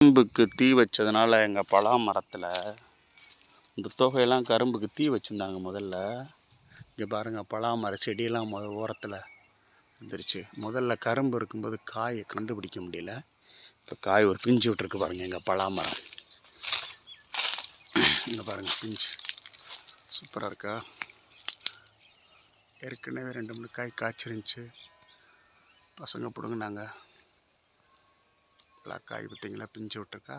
கரும்புக்கு தீ வச்சதுனால எங்கள் பலா மரத்தில் இந்த தொகையெல்லாம் கரும்புக்கு தீ வச்சுருந்தாங்க முதல்ல. இங்கே பாருங்கள், பலா மர செடியெல்லாம் ஓரத்தில் வந்துருச்சு. முதல்ல கரும்பு இருக்கும்போது காயை கண்டுபிடிக்க முடியல. இப்போ காய் ஒரு பிஞ்சு விட்டுருக்கு பாருங்கள். எங்கள் பலா மரம் இங்கே பாருங்கள், பிஞ்சு சூப்பராக இருக்கா. ஏற்கனவே 2-3 காய் காய்ச்சிருந்துச்சு. பசங்க பிடுங்கினாங்க. எல்லா காய் விட்டிங்களா, பிஞ்சு விட்டுருக்கா.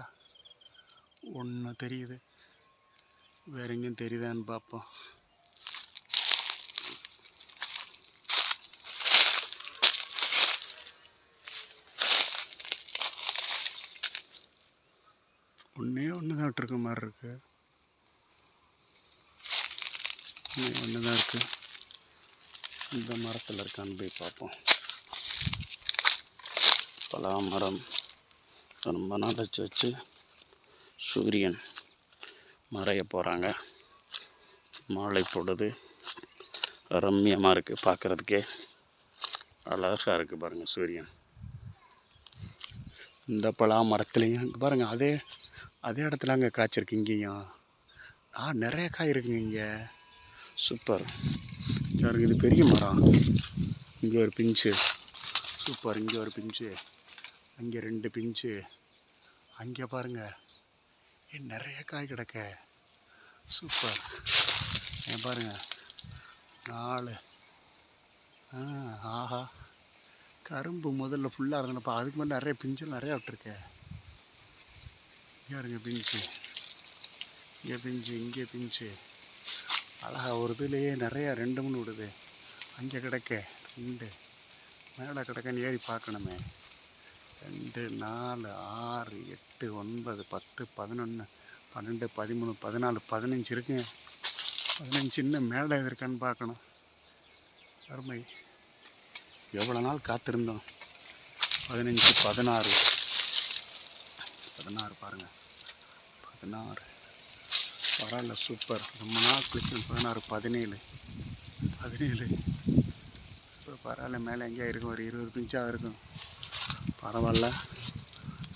ஒன்று தெரியுது, வேற எங்கேயும் தெரியுதான்னு பார்ப்போம். ஒன்று தான் விட்டுருக்க மாதிரி இருக்கு. ஒன்று தான் இருக்குது. இந்த மரத்தில் இருக்கான்னு போய் பார்ப்போம். பலா மரம் ரொம்ப நாள் வச்சு சூரியன் மறைய போகிறாங்க. மாலை பொழுது ரம்மியமாக இருக்குது, பார்க்குறதுக்கே அழகாக இருக்குது பாருங்கள் சூரியன். இந்த பலா மரத்துலேயும் இங்கே பாருங்கள், அதே இடத்துல அங்கே காய்ச்சிருக்கு. இங்கேயும் நிறைய காய் இருக்குங்க இங்கே. சூப்பர். பாருங்க, இது பெரிய மரம். இங்கே ஒரு பிஞ்சு, சூப்பர். இங்கே ஒரு பிஞ்சு, அங்கே 2 பிஞ்சு, அங்கே பாருங்கள் நிறைய காய் கிடக்க. சூப்பர். ஏன் பாருங்கள், 4. ஆஹா, கரும்பு முதல்ல ஃபுல்லாக இருந்தப்பா, அதுக்கு மேலே நிறைய பிஞ்சு நிறையா விட்டுருக்கேன். இங்கே இருங்க பிஞ்சு, இங்கே பிஞ்சு, இங்கே பிஞ்சு. அழகா ஒரு இதுலேயே நிறையா 2-3 விடுது. அங்கே கிடக்க 2 மேலே கிடக்கன்னு ஏறி பார்க்கணுமே. 2, 4, 6, 8, 9, 10, 11, 12, 13, 14, 15 இருக்குங்க. 15 இன்னும் மேலே இருக்கான்னு பார்க்கணும். அருமை. எவ்வளோ நாள் காத்திருந்தோம். 15, 16 பாருங்கள். 16 பரவாயில்ல, சூப்பர். ரொம்ப நாள் கழிச்சு 16, 17 இப்போ பரவாயில்ல. மேலே எங்கேயா இருக்கும், ஒரு 20 பிஞ்சாக இருக்கும். பரவாயில்ல,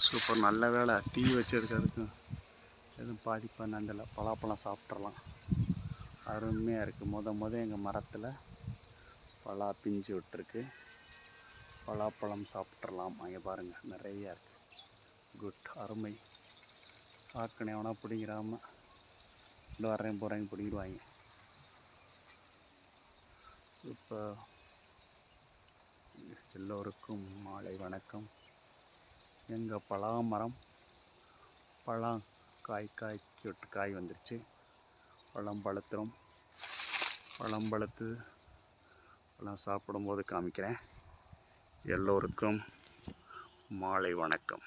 சூப்பர். நல்ல வேலை, தீ வச்சதுக்கு அதுக்கும் எதுவும் பாதிப்பாக நந்தல. பலாப்பழம் சாப்பிட்றலாம். அருமையாக இருக்குது. முத எங்கள் மரத்தில் பலா பிஞ்சு விட்டுருக்கு. பலாப்பழம் சாப்பிட்றலாம். அங்கே பாருங்கள், நிறையா இருக்குது. குட், அருமை. பார்க்கணும், எவனா பிடிங்கிறாம இந்த வர்றேன் போகிறேங்க பிடிங்கிடுவாங்க. சூப்பர். எல்லோருக்கும் மாலை வணக்கம். எங்கள் பலா மரம் பழம் காய்ச்சி விட்டு காய் வந்துருச்சு. பழம் பழுத்துரும். பழம் பழுத்து பழம் சாப்பிடும்போது காமிக்கிறேன். எல்லோருக்கும் மாலை வணக்கம்.